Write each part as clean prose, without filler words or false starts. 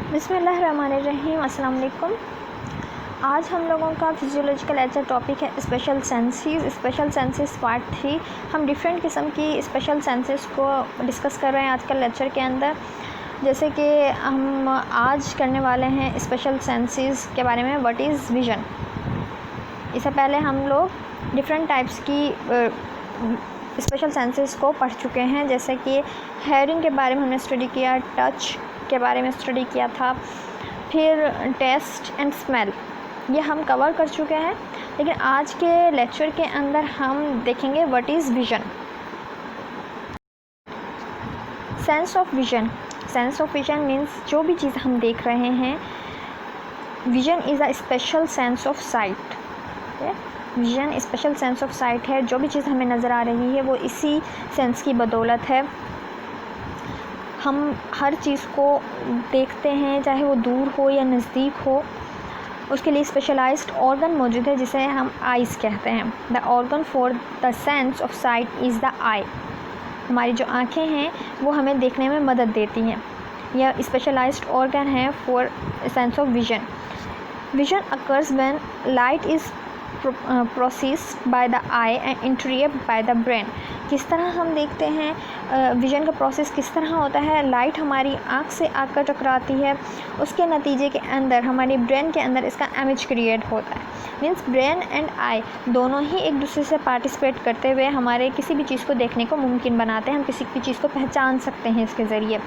बिस्मिल्लाहिर्रहमानिर्रहीम। अस्सलाम वालेकुम। आज हम लोगों का फिजियोलॉजिकल लेक्चर टॉपिक है special senses. Special senses part 3। हम डिफरेंट किस्म की स्पेशल सेंसेस को डिस्कस कर रहे हैं आजकल लेक्चर के अंदर। जैसे कि हम आज करने वाले हैं स्पेशल सेंसेस के बारे में, व्हाट इज़ विज़न। इससे पहले हम लोग डिफरेंट टाइप्स की स्पेशल सेंसेस को पढ़ चुके हैं। जैसे कि हेयरिंग के बारे में हमने स्टडी किया, टच के बारे में स्टडी किया था, फिर टेस्ट एंड स्मेल, ये हम कवर कर चुके हैं। लेकिन आज के लेक्चर के अंदर हम देखेंगे what is vision. Sense of vision. Sense of vision means जो भी चीज़ हम देख रहे हैं, vision is a special sense of site. Vision special sense of site है। जो भी चीज़ हमें नज़र आ रही है वो इसी सेंस की बदौलत है। हम हर चीज़ को देखते हैं, चाहे वो दूर हो या नज़दीक हो, उसके लिए स्पेशलाइज्ड ऑर्गन मौजूद है जिसे हम आइज़ कहते हैं। The organ for the sense of sight is the eye. हमारी जो आँखें हैं वो हमें देखने में मदद देती हैं। यह स्पेशलाइज्ड ऑर्गन है for sense of vision. Vision occurs when light is processed by the eye and interrupt by the brain. किस तरह हम देखते हैं, विज़न का प्रोसेस किस तरह होता है। लाइट हमारी आँख से आकर टकराती है, उसके नतीजे के अंदर हमारी ब्रेन के अंदर इसका इमेज क्रिएट होता है। मीन्स ब्रेन एंड आई दोनों ही एक दूसरे से पार्टिसिपेट करते हुए हमारे किसी भी चीज़ को देखने को मुमकिन बनाते हैं। हम किसी भी चीज़ को पहचान सकते हैं इसके ज़रिए।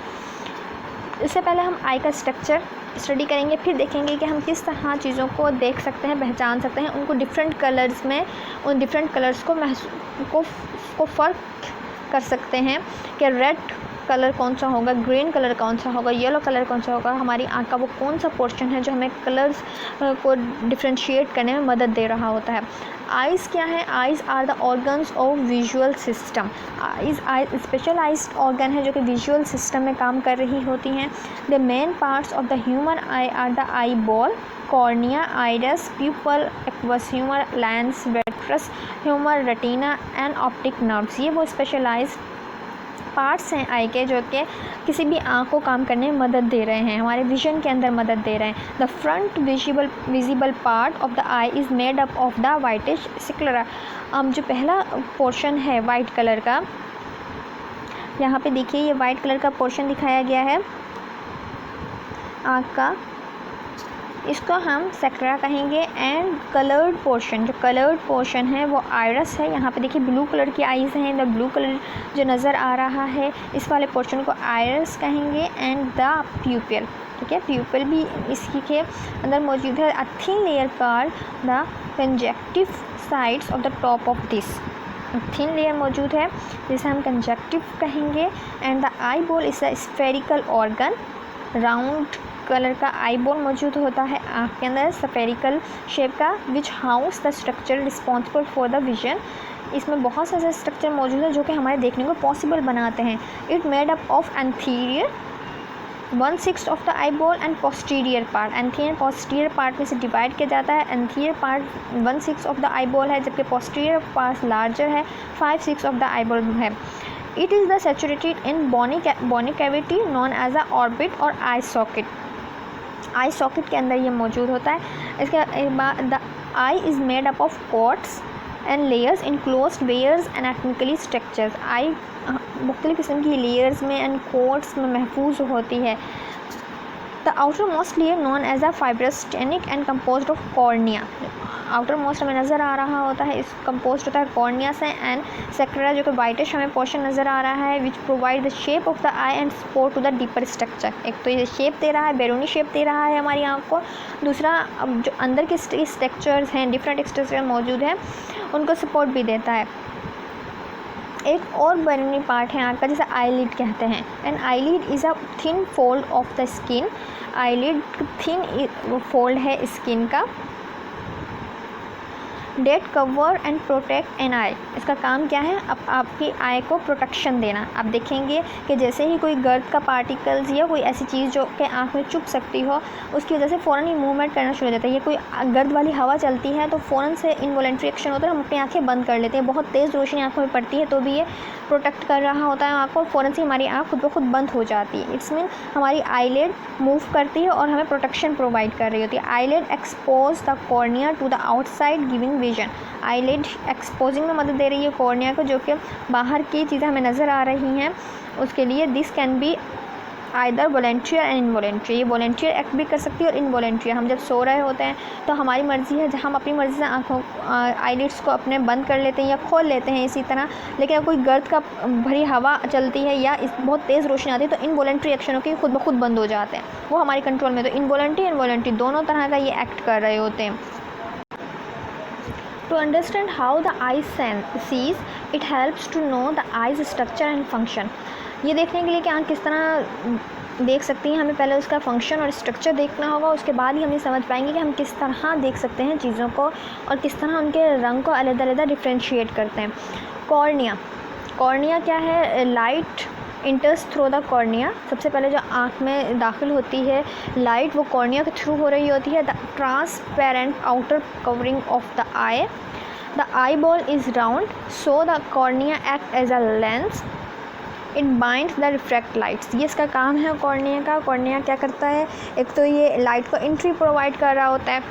इससे पहले हम आई का स्ट्रक्चर स्टडी करेंगे, फिर देखेंगे कि हम किस तरह चीज़ों को देख सकते हैं, पहचान सकते हैं, उनको डिफरेंट कलर्स में उन डिफरेंट कलर्स को फ़र्क कर सकते हैं कि रेड कलर कौन सा होगा, ग्रीन कलर कौन सा होगा, येलो कलर कौन सा होगा। हमारी आँख का वो कौन सा पोर्शन है जो हमें कलर्स को डिफ्रेंशिएट करने में मदद दे रहा होता है। आइज़ क्या है? Eyes are the organs of visual system. Eyes specialized organ है जो कि विजुअल सिस्टम में काम कर रही होती हैं। The main parts of the human eye are the eye ball, cornea, iris, pupil, aqueous humour, lens, vitreous humour, retina and optic nerves. ये वो स्पेशलाइज्ड पार्ट्स हैं आई के जो कि किसी भी आँख को काम करने में मदद दे रहे हैं, हमारे विजन के अंदर मदद दे रहे हैं। The front visible part of the eye is made up of the whitish sclera. अब जो पहला पोर्शन है वाइट कलर का, यहाँ पे देखिए ये वाइट कलर का पोर्शन दिखाया गया है आँख का, इसको हम स्क्लेरा कहेंगे। एंड कलर्ड पोर्शन, जो कलर्ड पोर्शन है वो आइरस है। यहाँ पे देखिए ब्लू कलर की आइज़ हैं, द ब्लू कलर जो नज़र आ रहा है इस वाले पोर्शन को आइरस कहेंगे। एंड द प्यूपिल, ठीक है, प्यूपिल भी इसी के अंदर मौजूद है। A thin layer called the conjunctive sides of the top of this. Thin layer मौजूद है जिसे हम कंजक्टिव कहेंगे। And the eye ball is a spherical organ, round colour का आई बॉल मौजूद होता है आँख के अंदर, स्फेरिकल शेप का, विच house the structure responsible for the vision. इसमें बहुत सारे स्ट्रक्चर मौजूद है जो कि हमारे देखने को पॉसिबल बनाते हैं। It made up of anterior 1/6 of the eye ball and posterior part. Anterior posterior part में से डिवाइड किया जाता है। Anterior part 1/6 of the eye ball है, जबकि पोस्टीरियर पार्ट लार्जर है, 5/6 ऑफ द आई बॉल है। It is the saturated in bony cavity non as a orbit और आई सॉकेट। आई सॉकेट के अंदर ये मौजूद होता है। इसके बाद the eye is made up of cords and layers in closed wares anatomically structures. आई मुख्तलिफ़ किस्म की लेयर्स में एंड कॉर्ड्स में महफूज होती है। The outer most layer known as a fibrous tunic and compose of cornea. Outer most हमें नज़र आ रहा होता है, इस कंपोज होता है कॉर्निया से। एंड स्क्लेरा जो कि वाइटिश हमें पोर्शन नज़र आ रहा है, which provide the shape of the eye and support to the deeper structure. एक तो ये शेप दे रहा है, बैरूनी शेप दे रहा है हमारी आँख को। दूसरा अब जो अंदर के स्ट्रक्चर्स हैं, डिफरेंट स्ट्रक्चर मौजूद हैं, उनको सपोर्ट भी देता है। एक और बैरूनी पार्ट है आँख का जिसे आईलिड कहते हैं। And eyelid is a thin fold of the skin. Eyelid thin fold है स्किन का। That cover and protect an eye. इसका काम क्या है? अब आपकी आई को प्रोटेक्शन देना। आप देखेंगे कि जैसे ही कोई गर्द का पार्टिकल्स या कोई ऐसी चीज़ जो कि आँख में चुभ सकती हो, उसकी वजह से फ़ौरन ही मूवमेंट करना शुरू हो जाता है। ये कोई गर्द वाली हवा चलती है तो फ़ौरन से इनवॉलेंट्री एक्शन होता है, हम अपनी आँखें बंद कर लेते हैं। बहुत तेज़ रोशनी आँखों में पड़ती है तो भी ये प्रोटेक्ट कर रहा होता है आँख को, फ़ौरन से हमारी आँख खुद ब खुद बंद हो जाती है। इट्स मीन हमारी आईलिड मूव करती है और हमें प्रोटेक्शन प्रोवाइड कर रही होती है। Eyelid expose the cornea to the outside giving vision. Eyelid exposing में मदद दे रही है कॉर्निया को, जो कि बाहर की चीज़ें हमें नज़र आ रही हैं उसके लिए। This can be either voluntary and involuntary. ये वॉलेंट्री एक्ट भी कर सकती है और इनवॉलेंट्री। हम जब सो रहे होते हैं तो हमारी मर्ज़ी है, हम अपनी मर्ज़ी से आँखों आईलिड्स को अपने बंद कर लेते हैं या खोल लेते हैं इसी तरह। लेकिन अगर कोई गर्द का भरी हवा चलती है या बहुत तेज़ रोशनी आती है तो इनवॉलेंट्री एक्शन होकर खुद ब खुद बंद हो जाते हैं, वो हमारी कंट्रोल में। तो इनवॉलेंट्री इनवॉलेंट्री दोनों तरह का ये एक्ट कर रहे होते हैं। To understand how the eye sees, it helps to know the eye's structure and function. ये देखने के लिए कि आँख किस तरह देख सकती हैं, हमें पहले उसका फंक्शन और स्ट्रक्चर देखना होगा। उसके बाद ही हम ये समझ पाएंगे कि हम किस तरह देख सकते हैं चीज़ों को और किस तरह उनके रंग को अलग-अलग डिफ्रेंशिएट करते हैं। कॉर्निया, कॉर्निया क्या है? Light इंटर्स through the cornea. सबसे पहले जो आँख में दाखिल होती है लाइट, वो कॉर्निया के थ्रू हो रही होती है। The transparent outer covering of the eye. The eye ball is round so the cornea act as a lens. It binds the refract lights. ये इसका काम है कॉर्निया का। कॉर्निया क्या करता है? एक तो ये लाइट को एंट्री प्रोवाइड कर रहा होता है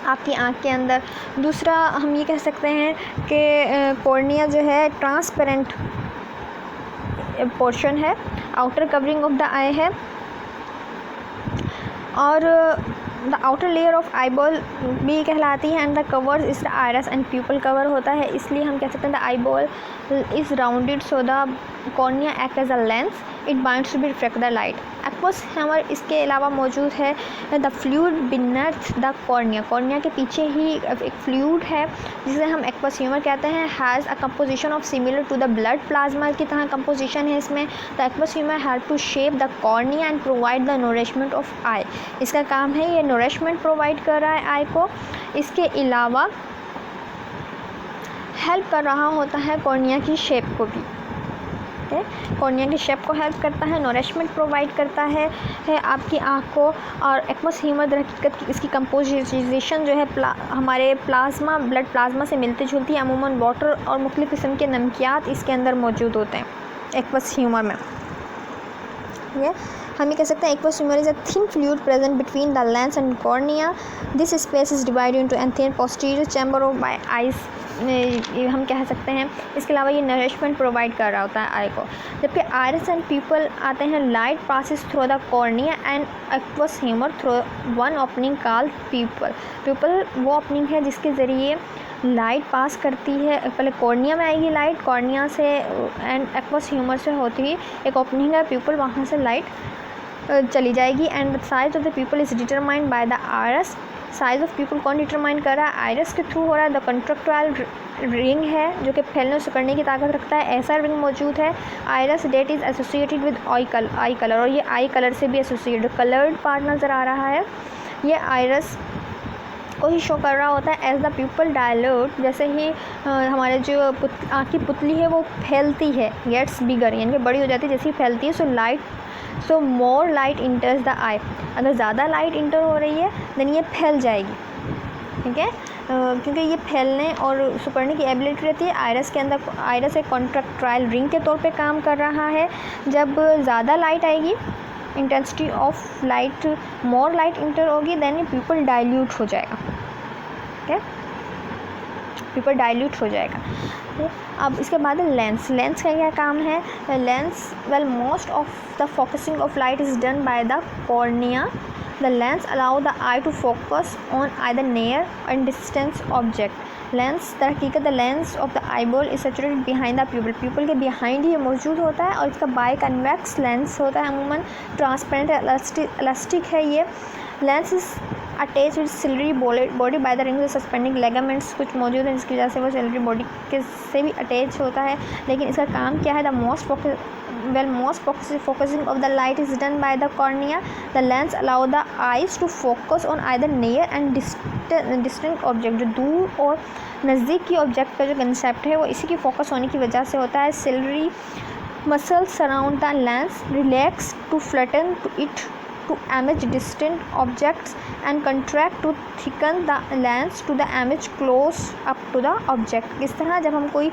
आपकी आँख के अंदर। दूसरा हम ये कह सकते हैं कि कॉर्निया जो है ट्रांसपेरेंट पोर्शन है, outer covering of the eye है। और the outer layer of eyeball भी कहलाती है and the covers is the iris and pupil cover होता है। इसलिए हम कह सकते हैं the eyeball is rounded so the cornea act as a lens. It binds to be reflect the light. Aqueous humour इसके अलावा मौजूद है। The fluid beneath the cornea, cornea के पीछे ही एक फ्लूइड है जिसे हम एक्वस ह्यूमर कहते हैं। Has a composition of similar to the blood plasma की तरह कंपोजिशन है इसमें। The aqueous humour have to shape the cornea and provide the nourishment of eye. इसका काम है ये नोरिशमेंट प्रोवाइड कर रहा है आई को। इसके अलावा हेल्प कर रहा होता है कॉर्निया की शेप को भी। कॉर्निया की शेप को हेल्प करता है, नोरिशमेंट प्रोवाइड करता है आपकी आँख को। और एक्वस ह्यूमर दरहकीकत इसकी कंपोजिशन जो है हमारे प्लाज्मा, ब्लड प्लाज्मा से मिलती जुलती है। अमूमन वाटर और मुख्तलिफ़ किस्म के नमकियात इसके अंदर मौजूद होते हैं एक्वस ह्यूमर में। ये हम ये कह सकते हैं aqueous humour is a thin fluid present between the lens and cornea. This space is divided into an thin posterior chamber of by eyes. हम कह सकते हैं। इसके अलावा ये नरिशमेंट प्रोवाइड कर रहा होता है आई को। जबकि आयरस एंड प्यूपल आते हैं, light passes through the cornea and aqueous humour through one opening called pupil. Pupil वो ओपनिंग है जिसके ज़रिए लाइट पास करती है। पहले कॉर्निया में आएगी लाइट, कॉर्निया से एंड एक्वस ह्यूमर से होती हुई एक ओपनिंग है प्यूपल, वहाँ से लाइट चली जाएगी। And the size of the pupil is determined by the iris. Size of pupil कौन डिटरमाइन कर रहा है? आयरस के थ्रू हो रहा है। द कंट्रक्टाइल रिंग है जो कि फैलने और सिकुड़ने की ताकत रखता है, ऐसा रिंग मौजूद है। Iris that is associated with eye colour, और ये आई कलर से भी एसोसिएटेड कलर्ड पार्ट नज़र आ रहा है। ये आयरस को ही शो कर रहा होता है। एज द प्यूपल डायलेट, जैसे ही हमारे जो आँख की पुतली है वो फैलती है, गेट्स बिगर यानी कि बड़ी हो जाती है जैसे ही फैलती है। सो मोर लाइट इंटर्स द आई। अगर ज़्यादा लाइट इंटर हो रही है देन ये फैल जाएगी, ठीक है, क्योंकि ये फैलने और सिकुड़ने की एबिलिटी रहती है आयरस के अंदर। आयरस एक कॉन्ट्रैक्टाइल रिंग के तौर पे काम कर रहा है। जब ज़्यादा लाइट आएगी, intensity of light, more light inter होगी, देन ये प्यूपल डाइल्यूट हो जाएगा, ठीक है, प्यूपल डाइल्यूट हो जाएगा। अब इसके बाद लेंस। लेंस का क्या काम है? Lens, well most of the focusing of light is done by the cornea. The lens allow the eye to focus on either near and distance object. Lens दरहकीकत the lens of the eyeball is situated behind the pupil. Pupil के behind ही मौजूद होता है और इसका bye convex lens होता है, अमूमन ट्रांसपेरेंट इलास्टिक है ये। Lens is attach with ciliary body by the rings suspending ligaments कुछ मौजूद हैं जिसकी वजह से वो सिलरी बॉडी के से भी अटैच होता है। लेकिन इसका काम क्या है? The most well, most focusing of the light is done by the cornea. The lens allow the eyes to focus on either near and distant object. जो दूर और नज़दीक की ऑब्जेक्ट का जो कंसेप्ट है वो इसी की फोकस होने की वजह से होता है. Ciliary muscles surround the lens relax to flatten it to image distant objects and contract to thicken the lens to the image close up to the object. इस तरह जब हम कोई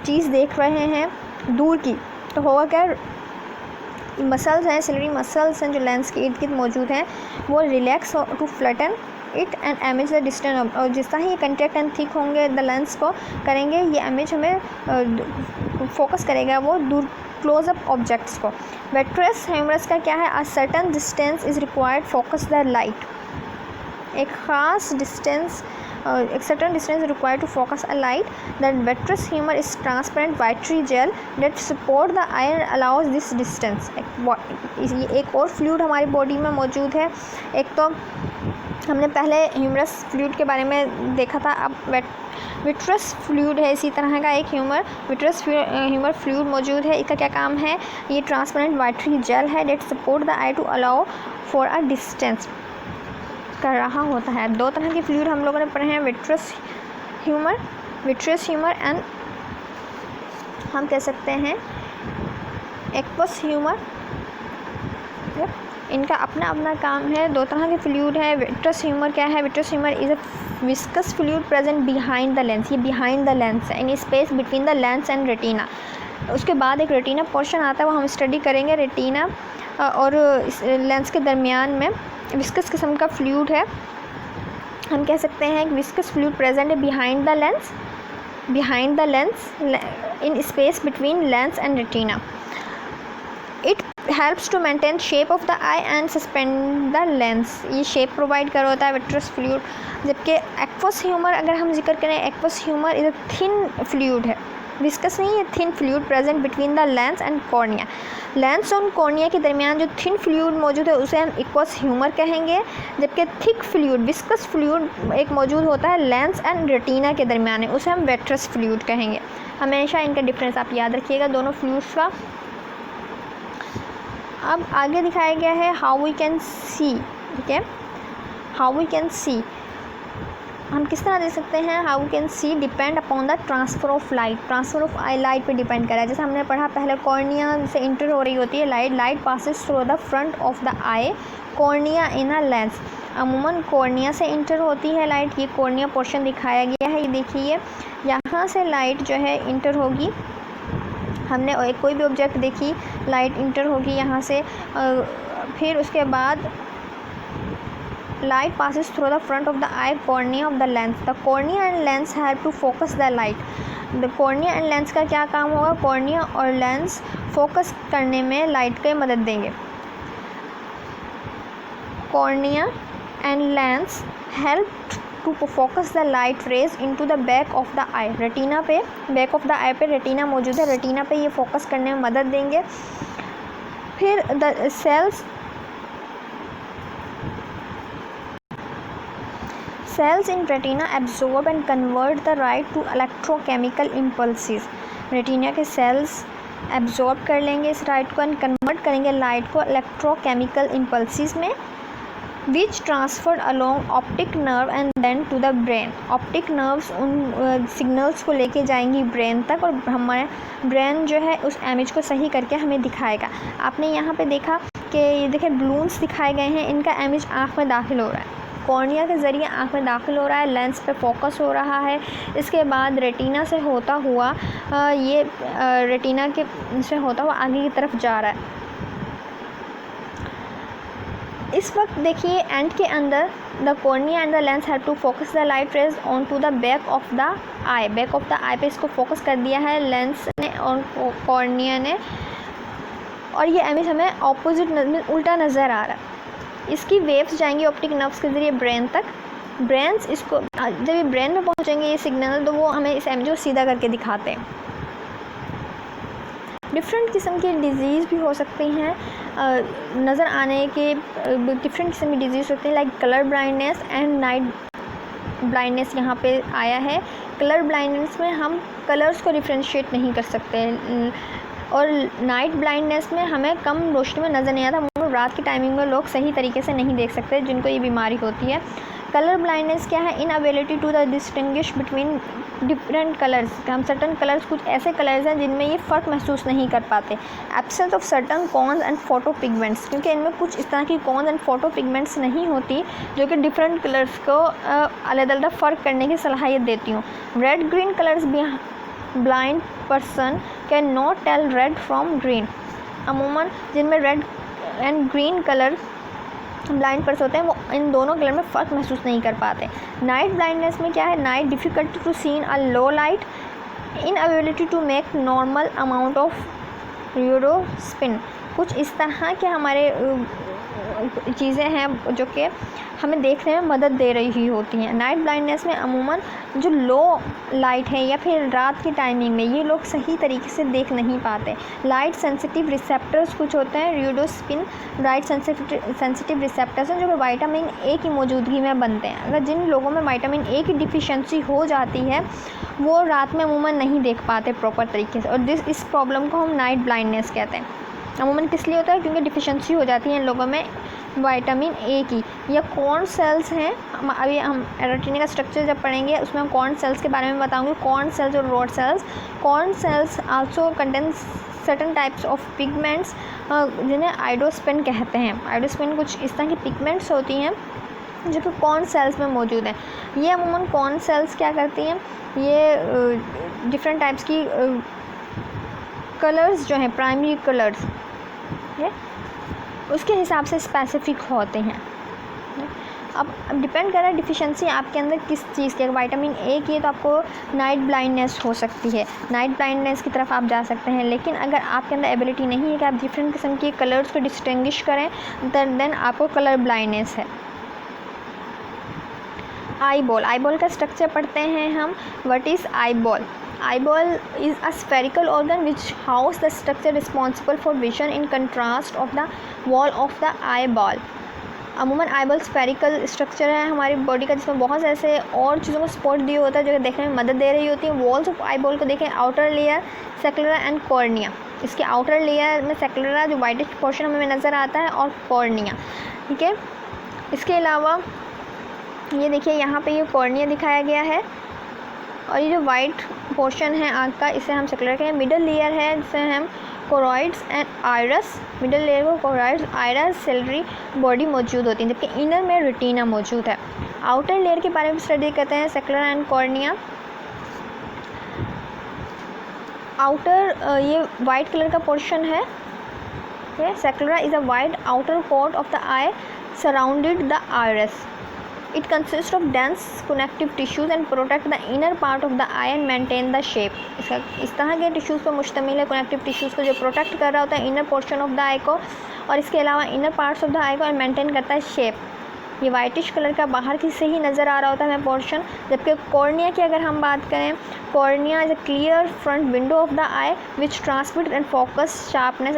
चीज़ देख रहे हैं दूर की तो होगा क्या, मसल्स हैं, सिलरी मसल्स हैं जो लेंस के इर्द गिर्द मौजूद हैं, वो relax to flatten it and image the distant. और जिस तरह ये कंटेक्ट एंड थिक होंगे द लेंस को करेंगे, ये इमेज हमें फोकस करेगा वो दूर क्लोजअप ऑब्जेक्ट्स को. विट्रस ह्यूमरस का क्या है, a certain distance is required focus the light. एक ख़ास distance certain distance required to focus a light. The vitreous humor is transparent watery gel that support the eye and allows this distance. ये एक और fluid हमारी body में मौजूद है. एक तो हमने पहले ह्यूमरस फ्लूइड के बारे में देखा था, अब विट्रस फ्लूइड है इसी तरह का एक विट्रस ह्यूमर फ्लूइड मौजूद है. इसका क्या काम है, ये ट्रांसपेरेंट वाटरी जेल है that support the eye to allow for a distance कर रहा होता है. दो तरह के फ्लूइड हम लोगों ने पढ़े हैं, विट्रस ह्यूमर एंड हम कह सकते हैं एक्वस ह्यूमर. इनका अपना अपना काम है. दो तरह के फ्लूइड है. विट्रस ह्यूमर क्या है, vitreous humour is a viscous fluid present behind the lens. ये behind the lens in space between the lens and retina. उसके बाद एक रेटिना पोर्शन आता है, वो हम स्टडी करेंगे. रेटिना और लेंस के दरमियान में विस्कस किस्म का फ्लूइड है. हम कह सकते हैं कि विस्कस फ्लूइड प्रेजेंट है behind the lens in space between lens and retina. It helps to maintain shape of the eye and suspend the lens. ये शेप प्रोवाइड कर होता है विट्रस फ्लूइड. जबकि एक्वस ह्यूमर अगर हम जिक्र करें, aqueous humour is a thin fluid है, विस्कस नहीं है, thin fluid present between the lens and cornea. Lens और कॉर्निया के दरमियान जो थिन फ्लूइड मौजूद है उसे हम एक्वस ह्यूमर कहेंगे. जबकि थिक फ्लूइड विस्कस फ्लूइड एक मौजूद होता है लेंस एंड रेटिना के दरमियान है, उसे हम विट्रस फ्लूइड कहेंगे. हमेशा इनका डिफरेंस आप याद रखिएगा दोनों फ्लूइड्स का. अब आगे दिखाया गया है हाउ वी कैन सी. ठीक है, हाउ वी कैन सी हम किस तरह देख सकते हैं. How we can see depend upon the transfer of light. Transfer of eye light पे डिपेंड करा है. जैसे हमने पढ़ा पहले कॉर्निया से इंटर हो रही होती है light passes through the front of the I cornea in a lens. अमूमन कॉर्निया से इंटर होती है लाइट. ये कॉर्निया पोर्शन दिखाया गया है, ये देखिए यहाँ से लाइट जो है इंटर होगी. हमने कोई भी ऑब्जेक्ट देखी, लाइट इंटर होगी यहाँ से, फिर उसके बाद light passes through the front of the eye cornea of the lens. The cornea and lens have to focus the light. The cornea and lens का क्या काम होगा, cornea और lens फोकस करने में लाइट की मदद देंगे. cornea and lens help to focus the light rays into the back of the eye. retina पे, back of the eye पे retina मौजूद है, retina पे ये फोकस करने में मदद देंगे. फिर the cells in retina absorb and convert the light to electrochemical impulses. retina के cells absorb कर लेंगे इस लाइट को एंड कन्वर्ट करेंगे लाइट को electrochemical impulses में, which transferred along optic nerve and then to the brain. optic nerves उन signals को लेके जाएंगी ब्रेन तक और हमारे ब्रेन जो है उस इमेज को सही करके हमें दिखाएगा. आपने यहाँ पे देखा कि ये देखिए बलून्स दिखाए गए हैं, इनका इमेज आँख में दाखिल हो रहा है, कॉर्निया के ज़रिए आँख में दाखिल हो रहा है, लेंस पे फोकस हो रहा है. इसके बाद रेटिना से होता हुआ ये रेटिना के से होता हुआ आगे की तरफ जा रहा है. इस वक्त देखिए एंड के अंदर the cornea and the lens have to focus the light rays on to the back of the eye. Back of the eye पे इसको फोकस कर दिया है लेंस ने और कॉर्निया ने, और ये इमेज हमें ऑपोजिट उल्टा नज़र आ रहा है. इसकी वेव्स जाएंगी ऑप्टिक नर्व्स के ज़रिए ब्रेन तक. ब्रेन्स इसको जब ये ब्रेन में पहुंचेंगे ये सिग्नल, तो वो हमें इस इमेज को सीधा करके दिखाते हैं. डिफरेंट किस्म की डिजीज़ भी हो सकती हैं, नज़र आने के डिफरेंट किस्म की डिजीज़ होती हैं, like colour blindness and night blindness यहाँ पे आया है। कलर ब्लाइंडनेस में हम कलर्स को डिफ्रेंशिएट नहीं कर सकते, और नाइट ब्लाइंडनेस में हमें कम रोशनी में नज़र नहीं आता, रात की टाइमिंग में लोग सही तरीके से नहीं देख सकते जिनको ये बीमारी होती है। कलर ब्लाइंडनेस क्या है? Inability to the distinguish between different colours. हम सर्टन कलर्स, कुछ ऐसे कलर्स हैं जिनमें ये फ़र्क महसूस नहीं कर पाते। Absence of certain cons and photo pigments, क्योंकि इनमें कुछ इस तरह की कॉन्स एंड फोटो पिगमेंट्स नहीं होती जो कि डिफरेंट कलर्स को अलग-अलग फ़र्क करने की सलाहियत देती हूँ। रेड ग्रीन कलर्स भी blind person can not tell red from green. अमूमन जिनमें red and green colour blind person होते हैं वो इन दोनों कलर में फ़र्क महसूस नहीं कर पाते। नाइट ब्लाइंडनेस में क्या है? Night difficulty to seen a low light, inability to make normal amount of यूरोस्पिन। कुछ इस तरह के हमारे चीज़ें हैं जो कि हमें देखने में मदद दे रही होती हैं। नाइट ब्लाइंडनेस में अमूमन जो लो लाइट है या फिर रात की टाइमिंग में ये लोग सही तरीके से देख नहीं पाते। लाइट सेंसिटिव रिसेप्टर्स कुछ होते हैं, यूरोस्पिन लाइट सेंसिटिव रिसेप्टर्स हैं जो कि विटामिन ए की मौजूदगी में बनते हैं। अगर जिन लोगों में विटामिन ए की डिफिशिएंसी हो जाती है वो रात में अमूमन नहीं देख पाते प्रॉपर तरीके से, और इस प्रॉब्लम को हम नाइट ब्लाइंडनेस कहते हैं। अमूमन किस लिए होता है? क्योंकि डिफिशिएंसी हो जाती है इन लोगों में विटामिन ए की। या कॉर्न सेल्स हैं, अभी हम रेटिना का स्ट्रक्चर जब पढ़ेंगे उसमें हम कॉर्न सेल्स के बारे में बताऊंगी। कॉर्न सेल्स और rod sales. Corn sales also contain certain types of pigments जिन्हें आइडोस्पिन कहते हैं। आइडोस्पिन कुछ इस तरह की पिगमेंट्स होती हैं जो कि कॉर्न सेल्स में मौजूद हैं। ये अमूमन कॉर्न सेल्स क्या करती हैं? ये डिफरेंट टाइप्स की कलर्स जो हैं, प्राइमरी कलर्स उसके हिसाब से स्पेसिफिक होते हैं। अब डिपेंड कर रहा है डिफिशिएंसी आपके अंदर किस चीज़ की। विटामिन ए की है तो आपको नाइट ब्लाइंडनेस हो सकती है, नाइट ब्लाइंडनेस की तरफ आप जा सकते हैं। लेकिन अगर आपके अंदर एबिलिटी नहीं है कि आप डिफरेंट किस्म के कलर्स को डिस्टिंग्विश करें देन आपको कलर ब्लाइंडनेस है। आई बॉल का स्ट्रक्चर पढ़ते हैं हम। What is eye ball? Eyeball is a spherical organ which house the structure responsible for vision in contrast of the wall of the eyeball. अमूमन eyeball spherical structure है हमारी body का जिसमें बहुत ऐसे और चीज़ों को सपोर्ट दिया होता है जो कि देखने में मदद दे रही होती है। वॉल्स ऑफ आईबॉल को देखें, आउटर लेयर, सेक्युलरा एंड कॉर्निया। इसके आउटर लेयर में सेक्युलरा जो वाइटिश पोर्शन हमें नज़र आता है और कॉर्निया, ठीक है। इसके अलावा ये देखिए यहाँ पे ये कॉर्निया दिखाया गया है और ये जो वाइट पोर्शन है आँख का इसे हम सेक्युलर कहें। मिडल लेयर है जिसे हम कोरॉइड्स एंड आइरस, मिडल लेयर को कोरॉइड्स, आइरस, सेलरी बॉडी मौजूद होती है, जबकि इनर में रेटिना मौजूद है। आउटर लेयर के बारे में स्टडी करते हैं, सेक्युलर एंड कॉर्निया। आउटर ये वाइट कलर का पोर्शन है। Sclera is a wide outer coat of the eye surrounded the iris. It consists of dense connective tissues and protect the inner part of the eye and maintain the shape. इसका इस तरह के tissues पर मुश्तमिल है, connective tissues को जो protect कर रहा होता है इनर पोर्शन ऑफ द आई को, और इसके अलावा इनर पार्ट्स ऑफ द आई को और मेंटेन करता है शेप। ये वाइटिश कलर का बाहर की से ही नज़र आ रहा होता है हमें पोर्शन। जबकि कॉर्निया की अगर हम बात करें, cornea is a clear front window of the eye which transmit and focus sharpness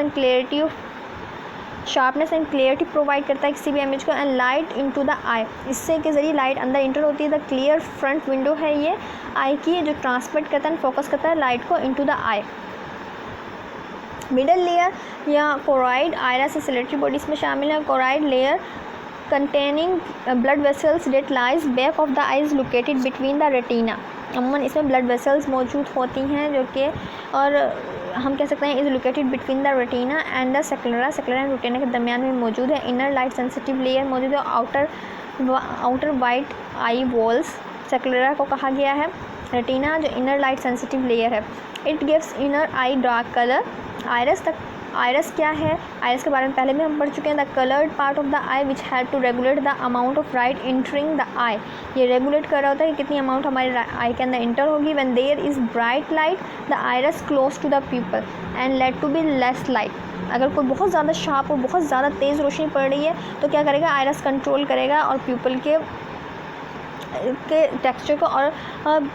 and clarity provide करता है किसी भी इमेज को, एंड लाइट इनटू द आई, इससे के ज़रिए लाइट अंदर इंटर होती है। द क्लियर फ्रंट विंडो है ये आई की जो ट्रांसमिट करता है, फोकस करता है लाइट को into the eye. Middle layer या कोरॉइड, आइरस और सेलेटरी बॉडीज में शामिल है। Choroid layer containing blood vessels that lies back of the eyes located between the retina. अमूमन इसमें ब्लड वेसल्स मौजूद होती हैं जो कि, और हम कह सकते हैं is located between the retina and the sclera, sclera and retina के दरमियान में मौजूद है। इनर लाइट सेंसिटिव लेयर मौजूद है। आउटर वाइट आई वॉल्स सेक्युलरा को कहा गया है। रेटिना जो इनर लाइट सेंसिटिव लेयर है, it gives inner eye dark colour. Iris क्या है? आइरस के बारे में पहले भी हम पढ़ चुके हैं। The coloured part of the eye which help to regulate the amount of light entering the eye, ये रेगुलेट कर रहा होता है कि कितनी अमाउंट हमारे आई के अंदर इंटर होगी। When there is bright light the iris close to the pupil and let to be less light. अगर कोई बहुत ज़्यादा शार्प और बहुत ज़्यादा तेज़ रोशनी पड़ रही है तो क्या करेगा? आइरस कंट्रोल करेगा और प्यूपल के के टेक्सचर को और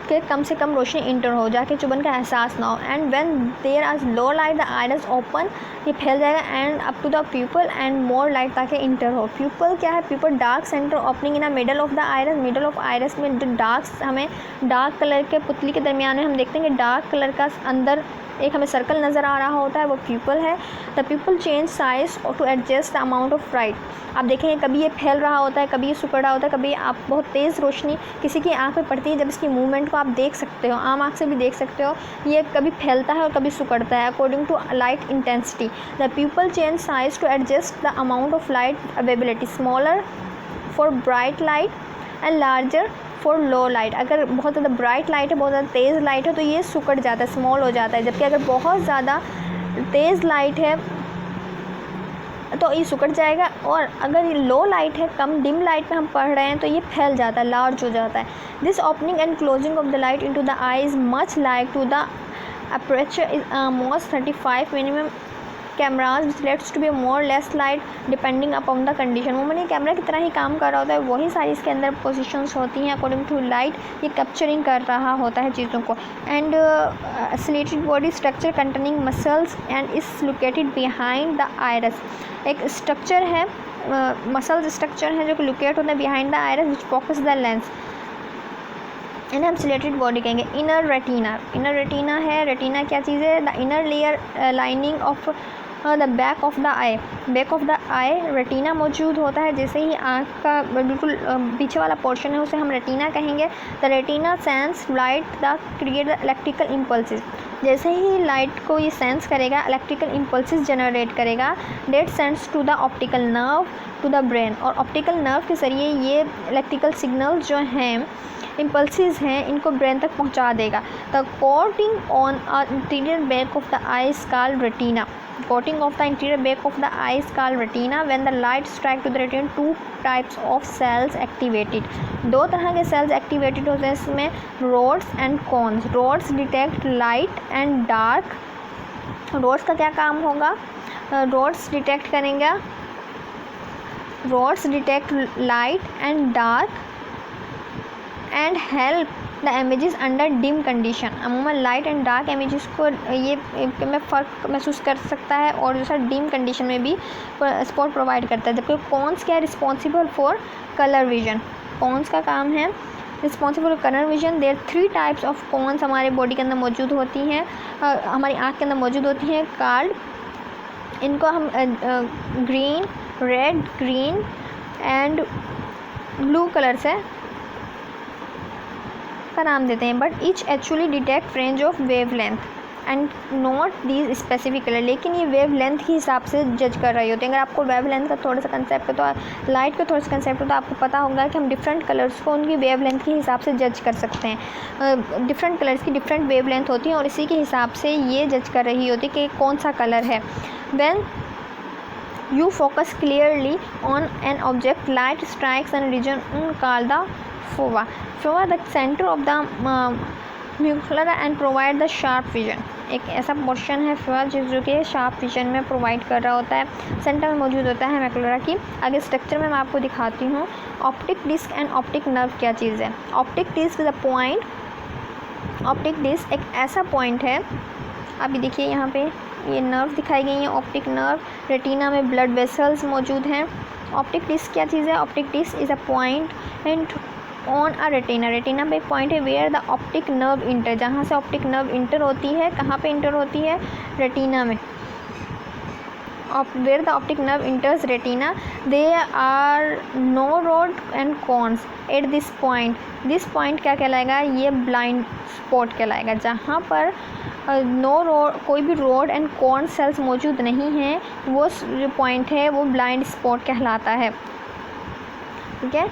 के कम से कम रोशनी इंटर हो, जाके चुभन का एहसास ना हो। And when there are low light the iris open, ये फैल जाएगा and up to the pupil and more light ताकि इंटर हो। प्यूपल क्या है? Pupil dark centre opening in the middle of the iris. Middle of iris में जो हमें डार्क कलर के पुतली के दरमियान में हम देखते हैं कि डार्क कलर का अंदर एक हमें सर्कल नज़र आ रहा होता है, वो प्यूपल है। The pupil change size to adjust the amount of light. आप देखेंगे कभी ये फैल रहा होता है, कभी ये सिकुड़ रहा होता है, कभी आप बहुत तेज़ रोशनी किसी की आँख में पड़ती है, जब इसकी मूवमेंट को आप देख सकते हो, आम आँख से भी देख सकते हो, ये कभी फैलता है और कभी सिकुड़ता है according to light intensity. The pupil change size to adjust the amount of light availability, smaller for bright light and larger for low light. अगर बहुत ज़्यादा ब्राइट लाइट है, बहुत ज़्यादा तेज़ लाइट है तो ये सिकुड़ जाता है, स्मॉल हो जाता है। जबकि अगर बहुत ज़्यादा तेज़ लाइट है तो ये सिकुड़ जाएगा, और अगर ये लो लाइट है, कम डिम लाइट में हम पढ़ रहे हैं, तो ये फैल जाता है, लार्ज हो जाता है। This opening and closing of the light into the eye is much like to the aperture is most 35 minimum cameras which lets to be more less light depending upon the condition. वो camera की तरह ही काम कर रहा होता है, वही सारी इसके अंदर पोजीशंस होती हैं अकॉर्डिंग टू लाइट, ये कैप्चरिंग कर रहा होता है चीज़ों को। And slitted body structure containing muscles and is located behind the iris. एक स्ट्रक्चर है, मसल्स स्ट्रक्चर है जो लोकेट होता है behind the iris which focus the lens, इन्हें हम सिलेटेड बॉडी कहेंगे। इनर रेटिना, इनर रेटिना है, रेटिना क्या चीज़ है? The inner layer lining of the back of the eye, back of the I retina मौजूद होता है। जैसे ही आँख का बिल्कुल पीछे वाला पोर्शन है उसे हम रेटिना कहेंगे। The retina sense light the create the electrical impulses, जैसे ही लाइट को ये सेंस करेगा, इलेक्ट्रिकल इम्पल्सिस जनरेट करेगा, that sends to the optical nerve to the brain, और ऑप्टिकल नर्व के ज़रिए ये इलेक्ट्रिकल सिग्नल्स जो हैं, इम्पल्सिस हैं, इनको ब्रेन तक पहुंचा देगा। The coating on interior back of the eye is called retina, coating of the interior back of the eye is called retina. When the light strike to the retina, two types of cells activated, दो तरह के cells activated होते हैं इसमें, rods and cones. Rods detect light and dark, rods का क्या काम होगा? रोड्स डिटेक्ट करेंगे, rods detect light and dark and help the images under dim condition. अमूमन लाइट एंड डार्क इमेजेस को ये में फ़र्क महसूस कर सकता है और दूसरा डिम कंडीशन में भी सपोर्ट प्रोवाइड करता है। जबकि कॉन्स क्या है? Responsible for colour vision, cones का काम है responsible for colour vision. There 3 types of cones हमारे बॉडी के अंदर मौजूद होती हैं, हमारी आँख के अंदर मौजूद होती हैं, कार्ड। इनको हम green, red, green and blue colour से का नाम देते हैं। But each actually detect range of wave length and not these specific colour, लेकिन ये वेव लेंथ के हिसाब से जज कर रही होती है। अगर आपको वेव लेंथ का थोड़ा सा कंसेप्ट है, तो लाइट का थोड़ा सा कंसेप्ट है, तो आपको पता होगा कि हम डिफरेंट कलर्स को उनकी वेव लेंथ के हिसाब से जज कर सकते हैं। डिफरेंट कलर्स की डिफरेंट वेव लेंथ होती है और इसी के हिसाब से ये जज कर रही होती है कि कौन सा कलर है। When you focus clearly on an object, light strikes a region called the fova. Fova the center of the macula and provide the sharp vision. एक ऐसा पोर्शन है फोवा जो कि शार्प विजन में प्रोवाइड कर रहा होता है, सेंटर में मौजूद होता है मैकुलरा की। आगे स्ट्रक्चर में मैं आपको दिखाती हूँ। Optic disc and optic nerve क्या चीज़ है? Optic disc is a point, optic disc एक ऐसा पॉइंट है, अभी देखिए यहाँ पे ये नर्व दिखाई गई है, ऑप्टिक नर्व। रेटिना में ब्लड वेसल्स मौजूद हैं। ऑप्टिक डिस्क क्या चीज़ है? Optic disc is a point and on a retina, retina पे एक पॉइंट है where the optic nerve enter, जहाँ से ऑप्टिक नर्व इंटर होती है, कहाँ पे इंटर होती है? रेटिना में। where the optic nerve enters retina, there are no rod and cones at this point. This point क्या कहलाएगा? ये blind spot कहलाएगा, जहाँ पर नो रोड, कोई भी रोड एंड कॉर्न सेल्स मौजूद नहीं हैं, वो जो पॉइंट है वो ब्लाइंड स्पॉट कहलाता है। ठीक है,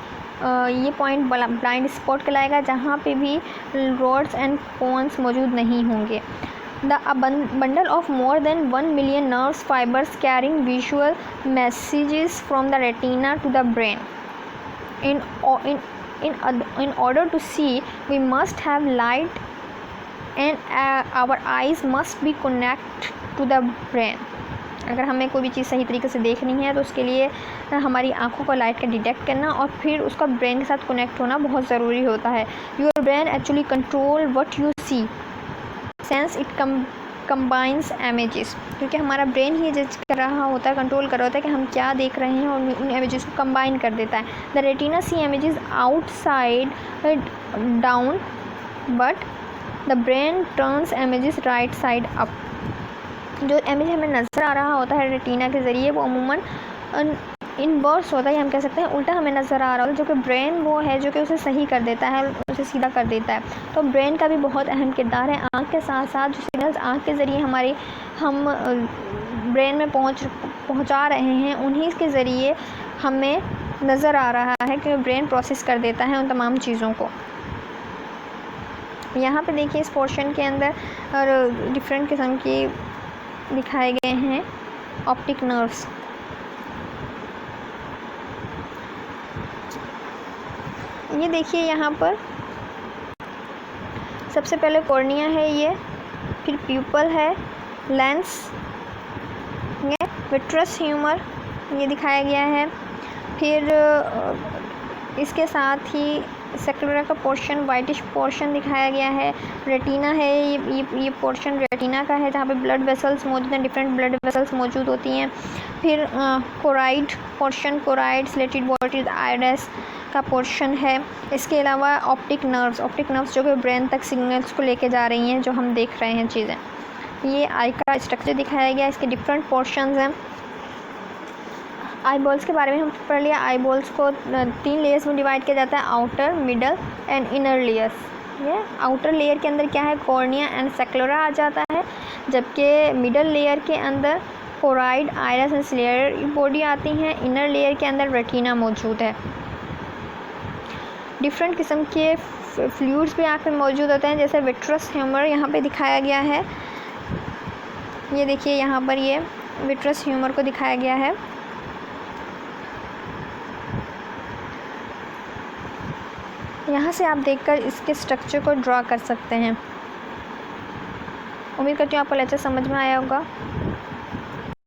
ये पॉइंट ब्लाइंड स्पॉट कहलाएगा जहाँ पे भी रोड्स एंड कॉर्न्स मौजूद नहीं होंगे। The bundle of more than 1 million nerve fibers carrying visual messages from the retina to the brain. In order to see, we must have light, and our eyes must be connected to the brain. अगर हमें कोई भी चीज़ सही तरीके से देखनी है तो उसके लिए हमारी आंखों को लाइट का डिटेक्ट करना और फिर उसका ब्रेन के साथ कनेक्ट होना बहुत ज़रूरी होता है। Your brain actually control what you see, sense it combines images, क्योंकि हमारा ब्रेन ही जज कर रहा होता है, कंट्रोल कर रहा होता है कि हम क्या देख रहे हैं, और उन इमेजेस को कंबाइन कर देता है। The retina see images outside down but the brain turns images right side up. जो इमेज हमें नज़र आ रहा होता है रेटिना के ज़रिए वो अमूमन इनवर्स होता है, हम कह सकते हैं उल्टा हमें नज़र आ रहा होता है, जो कि ब्रेन वो है जो कि उसे सही कर देता है, उसे सीधा कर देता है। तो ब्रेन का भी बहुत अहम किरदार है। आँख के साथ साथ जो सिग्नल्स आँख के ज़रिए हम ब्रेन में पहुँचा रहे हैं, उन्हीं के ज़रिए हमें नज़र आ रहा है कि ब्रेन प्रोसेस कर देता है उन तमाम चीज़ों को। यहाँ पे देखिए इस पोर्शन के अंदर और डिफरेंट किस्म के दिखाए गए हैं ऑप्टिक नर्व्स। ये देखिए यहाँ पर सबसे पहले कॉर्निया है ये, फिर प्यूपल है, लेंस, ये विट्रस ह्यूमर ये दिखाया गया है, फिर इसके साथ ही सेक्युलर का पोर्शन वाइटिश पोर्शन दिखाया गया है। रेटिना है, ये पोर्शन रेटिना का है जहाँ पे ब्लड वेसल्स मौजूद हैं, डिफरेंट ब्लड वेसल्स मौजूद होती हैं। फिर choroid portion, choroid slitted bodies iris का पोर्शन है। इसके अलावा ऑप्टिक नर्व्स जो कि ब्रेन तक सिग्नल्स को लेके जा रही हैं, जो हम देख रहे हैं चीज़ें। ये आई का स्ट्रक्चर दिखाया गया, इसके डिफरेंट पोर्शंस हैं। आई बॉल्स के बारे में हम पढ़ लिया। आई बॉल्स को 3 लेयर्स में डिवाइड किया जाता है, outer, middle and inner layers. ये आउटर लेयर के अंदर क्या है, कॉर्निया एंड सेक्युलरा आ जाता है, जबकि मिडल लेयर के अंदर choroid, iris and slayer body आती हैं। इनर लेयर के अंदर रेटिना मौजूद है। डिफरेंट किस्म के फ्लूइड्स भी आँख में मौजूद होते हैं, जैसे विट्रस ह्यूमर यहाँ पे दिखाया गया है। ये देखिए यहाँ पर ये विट्रस ह्यूमर को दिखाया गया है। यहाँ से आप देखकर इसके स्ट्रक्चर को ड्रा कर सकते हैं। उम्मीद करती हूँ आपको लेक्चर समझ में आया होगा।